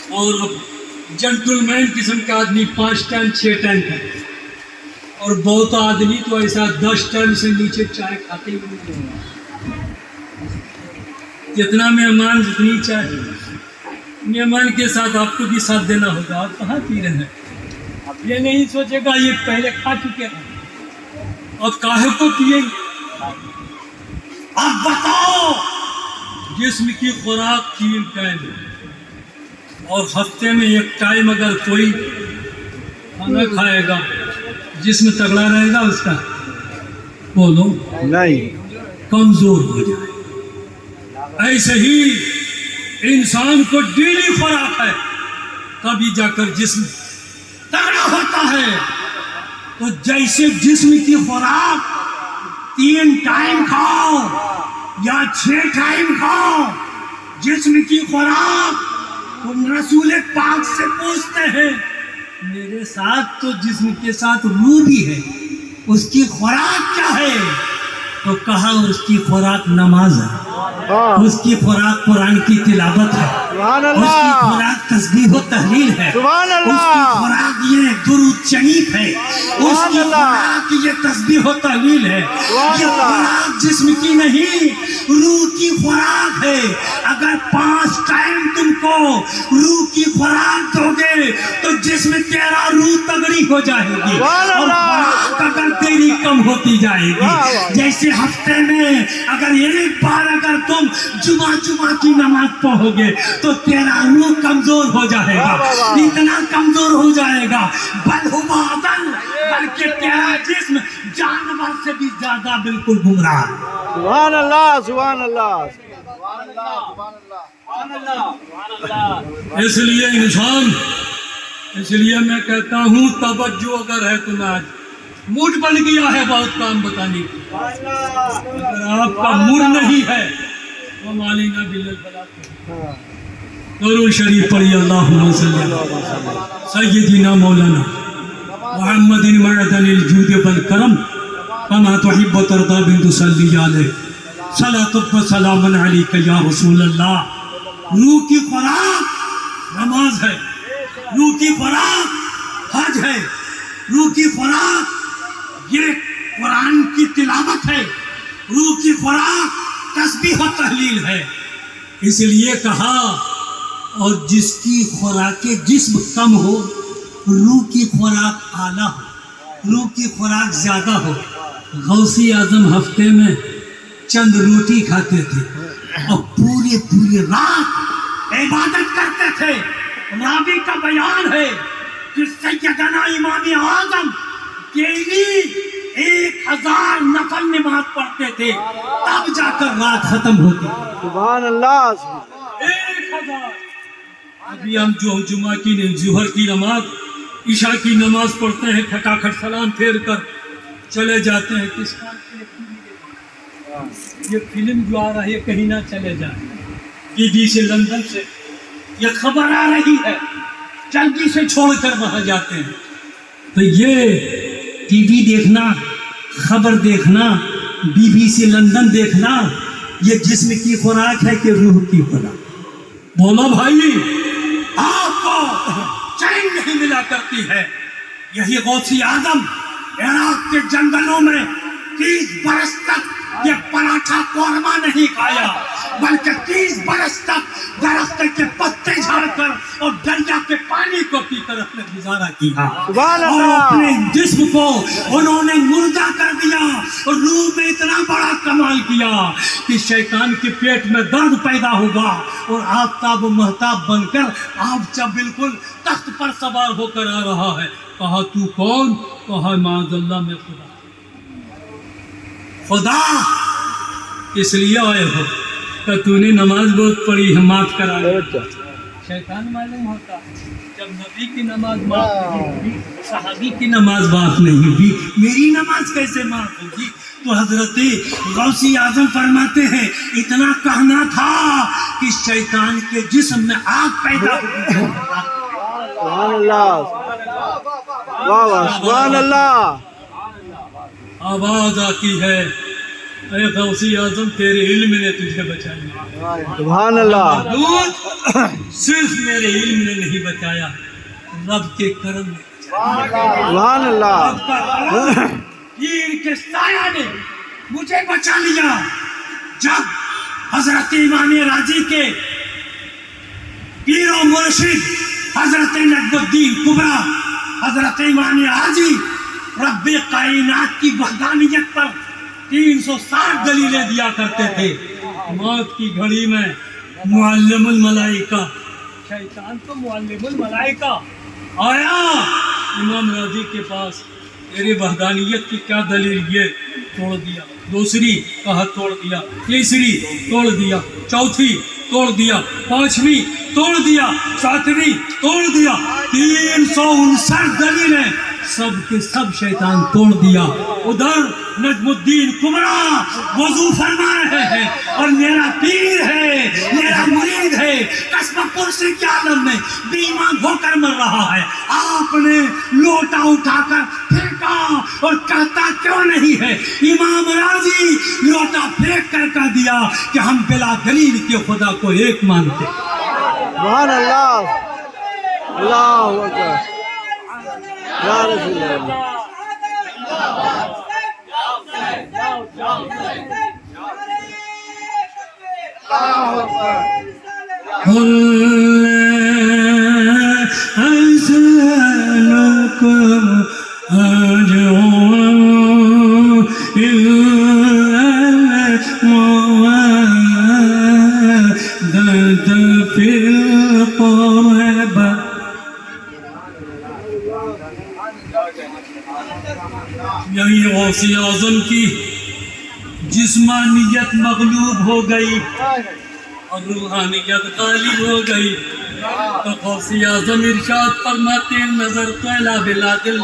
اور جنٹلمین قسم کا آدمی 5 ٹائم 6 ٹائم کھاتے، اور بہت آدمی تو ایسا 10 ٹائم سے نیچے چائے کھاتے ہی نہیں ہوگا۔ جتنا مہمان جتنی چائے، مہمان کے ساتھ آپ کو بھی ساتھ دینا ہوگا۔ آپ کہاں پی رہے ہیں؟ اب یہ نہیں سوچے گا یہ پہلے کھا چکے ہیں، اب کاہے کو پیئیں گے؟ اب بتاؤ، جسم کی خوراک 3 ٹائم اور ہفتے میں 1 ٹائم اگر کوئی کھانا کھائے گا، جسم تگڑا رہے گا اس کا؟ بولو نہیں، کمزور ہو جائے۔ ایسے ہی انسان کو ڈیلی خوراک ہے، تبھی جا کر جسم تگڑا ہوتا ہے۔ تو جیسے جسم کی خوراک 3 ٹائم کھاؤ یا 6 ٹائم کھاؤ، جسم کی خوراک تم رسول پاک سے پوچھتے ہیں، میرے ساتھ تو جسم کے ساتھ روح بھی ہے، اس کی خوراک کیا ہے؟ تو کہا اس کی خوراک نماز ہے، اس کی خوراک قرآن کی تلاوت ہے، اس کی خوراک تسبیح و تحلیل ہے، اس کی خوراک یہ درود شریف ہے، اس کی خوراک یہ تسبیح و تحلیل ہے۔ یہ خوراک جسم کی نہیں، روح کی خوراک ہے۔ اگر 5 ٹائم تم کو روح کی خوراک دو گے تو جسم تیرا روح تگڑی ہو جائے گی، اور خوراک اگر تیری کم ہوتی جائے گی۔ جیسے ہفتے میں اگر 1 بار اگر تم جمعہ کی نماز پڑھو گے تو تیرا روح کمزور ہو جائے گا، اتنا کمزور ہو جائے گا بلکہ تیرا جسم جانور سے بھی زیادہ بالکل گمراہ ہے۔ سبحان اللہ، سبحان اللہ۔ اس لیے میں کہتا ہوں توجہ اگر ہے تو آج موڈ بن گیا ہے بہت کام بتانے کی۔ اگر آپ کا موڈ نہیں ہے تو مالینا بالبلاد درود شریف پڑھی، اللہم صلی علی سیدنا مولانا محمد معدن الجود والکرم کما تحب وترضى بن تصلی علیہ صلاۃ و سلام علیک یا رسول اللہ۔ روح کی خوراک نماز ہے، روح کی خوراک حج ہے، روح کی خوراک یہ قرآن کی تلاوت ہے، روح کی خوراک تسبیح و تحلیل ہے۔ اس لیے کہا، اور جس کی خوراک جسم کم ہو، روح کی خوراک اعلیٰ ہو، روح کی خوراک زیادہ ہو۔ غوثی اعظم ہفتے میں چند روٹی کھاتے تھے اور پوری رات عبادت کرتے تھے۔ راوی کا بیان ہے کہ سیدنا امام اعظم ڈیلی 1000 نفل نماز پڑھتے تھے، تب جا کر رات ختم ہوتی۔ سبحان اللہ۔ 1000۔ ابھی ہم جو جمعہ کی ظہر کی نماز، عشاء کی نماز پڑھتے ہیں، کھٹاکھٹ سلام پھیر کر چلے جاتے ہیں۔ کس کام کے لیے؟ یہ فلم جو آ رہی ہے کہیں نہ چلے جائیں، BBC سے لندن سے یہ خبر آ رہی ہے، جلدی سے چھوڑ کر وہاں جاتے ہیں۔ تو یہ ٹی وی دیکھنا، خبر دیکھنا، BBC لندن دیکھنا، یہ جسم کی خوراک ہے کہ روح کی خوراک؟ بولو بھائی، آپ کو چین نہیں ملا کرتی ہے۔ یہی غوثی اعظم عراق کے جنگلوں میں 30 برس تک یہ پراٹھا قورمہ نہیں کھایا، بلکہ 30 برس تک درخت کے پتے جھاڑ کر اور دریا کے پانی کو پی کر اپنے گزارا کیا، اور اپنے جسم کو انہوں نے مردہ کر دیا، اور روح میں اتنا بڑا کمال کیا کہ شیطان کے پیٹ میں درد پیدا ہوگا، اور آفتاب و مہتاب بن کر آپ جب بالکل تخت پر سوار ہو کر آ رہا ہے، کہا تو کون؟ کہا معاذ اللہ میں خدا۔ اس لیے آئے ہو کہ تو نے نماز بہت پڑھی ہے، معاف کرا لے۔ شیطان معلوم ہوتا ہے جب نبی کی نماز معاف نہیں ہوگی، صحابی کی نماز معاف نہیں ہوگی، میری نماز کیسے معاف ہوگی؟ تو حضرت غوثی اعظم فرماتے ہیں اتنا کہنا تھا کہ شیطان کے جسم میں آگ پیدا ہوگی۔ سبحان اللہ، واہ واہ، سبحان اللہ۔ آواز آتی ہے اے غوثی اعظم تیرے علم نے تجھے بچایا. سبحان اللہ. دودھ صرف میرے علم نے نہیں بچایا, رب کے کرم نے. سبحان اللہ. رب کا کرم, پیر کے سایہ نے مجھے بچا لیا. جب حضرت امام راضی کے پیر و مرشد حضرت نجم الدین کبریٰ حضرت امام راضی رب کائنات کی وحدانیت پر 360 دلیلیں دیا کرتے تھے. موت کی گھڑی میں معلم الملائکہ, شیطان تو معلم الملائکہ آیا امام راضی کے پاس. تیری وحدانیت کی کیا دلیل؟ یہ توڑ دیا. دوسری کہا توڑ دیا. تیسری توڑ دیا. چوتھی توڑ دیا. پانچویں توڑ دیا. ساتویں توڑ دیا. 359 دلیلیں سب کے سب شیطان توڑ دیا. ادھر نجم الدین کبریٰ وضو فرما رہے ہیں اور میرا پیر ہے, میرا مرید ہے, قصبہ کرسی کے عالم میں بے ایمان ہو کر مر رہا ہے. آپ نے لوٹا اٹھا کر پھینکا اور کہتا کیوں نہیں ہے؟ امام راضی لوٹا پھینک کر کہہ دیا کہ ہم بلا دلیل کے خدا کو ایک مانتے. سبحان اللہ. اللہ اکبر. یا رسول اللہ. قل أسألكم أجرا إلا المودة في القربى. یہی غوثی اعظم کی جسمانیت مغلوب ہو گئی اور روحانیت غالب ہو گئی. تو غوثی اعظم ارشاد فرماتے ہیں نظر تو الی بلاد اللہ